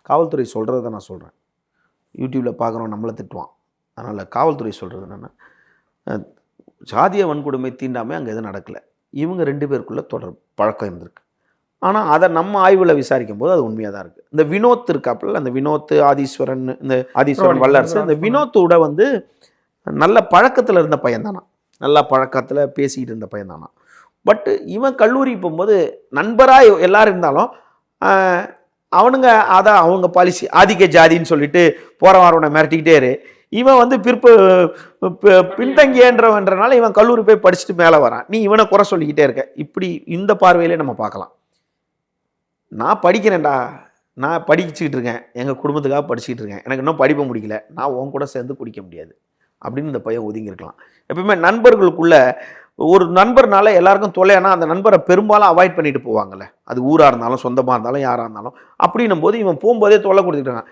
காவல்துறை சொல்கிறத நான் சொல்கிறேன். யூடியூப்பில் பார்க்குறோம் நம்மளை திட்டுவான். அதனால் காவல்துறை சொல்கிறது என்னென்னா, சாதிய வன்கொடுமை தீண்டாமே அங்கே எதுவும் நடக்கலை. இவங்க 2 பேருக்குள்ளே பழக்கம் இருந்திருக்கு. ஆனால் அதை நம்ம ஆய்வில் விசாரிக்கும் போது அது உண்மையாக தான் இருக்குது. இந்த வினோத் இருக்காப்புல, அந்த வினோத் ஆதீஸ்வரன், இந்த ஆதீஸ்வரன் வல்லரசு, இந்த வினோத்தோட வந்து நல்ல பழக்கத்தில் இருந்த பையன்தானா, நல்ல பழக்கத்தில் பேசிக்கிட்டு இருந்த பையன்தானா. பட் இவன் கல்லூரி போகும்போது நண்பராக எல்லாரும் இருந்தாலும் அவனுங்க அதான் அவங்க பாலிசி ஆதிக்க ஜாதின்னு சொல்லிட்டு போகிறவனை மிரட்டிக்கிட்டே இரு. இவன் வந்து பின்தங்கியன்றவன்றனால இவன் கல்லூரி போய் படிச்சுட்டு மேலே வரான். நீ இவனை குறை சொல்லிக்கிட்டே இருக்க. இப்படி இந்த பார்வையிலே நம்ம பார்க்கலாம். நான் படிக்கிறேன்டா, நான் படிச்சுக்கிட்டு இருக்கேன், எங்கள் குடும்பத்துக்காக படிச்சுக்கிட்டு இருக்கேன், எனக்கு இன்னும் படிப்ப முடிக்கல, நான் உன் கூட சேர்ந்து குடிக்க முடியாது அப்படின்னு இந்த பையன் ஒதுங்கியிருக்கலாம். எப்பவுமே நண்பர்களுக்குள்ள ஒரு நண்பர்னால எல்லாருக்கும் தொல்லையானா அந்த நண்பரை பெரும்பாலும் அவாய்ட் பண்ணிட்டு போவாங்கல்ல. அது ஊராக இருந்தாலும் சொந்தமாக இருந்தாலும் யாராக இருந்தாலும். அப்படின்னும் போது இவன் போகும்போதே தொல்லை கொடுத்துட்டாங்க.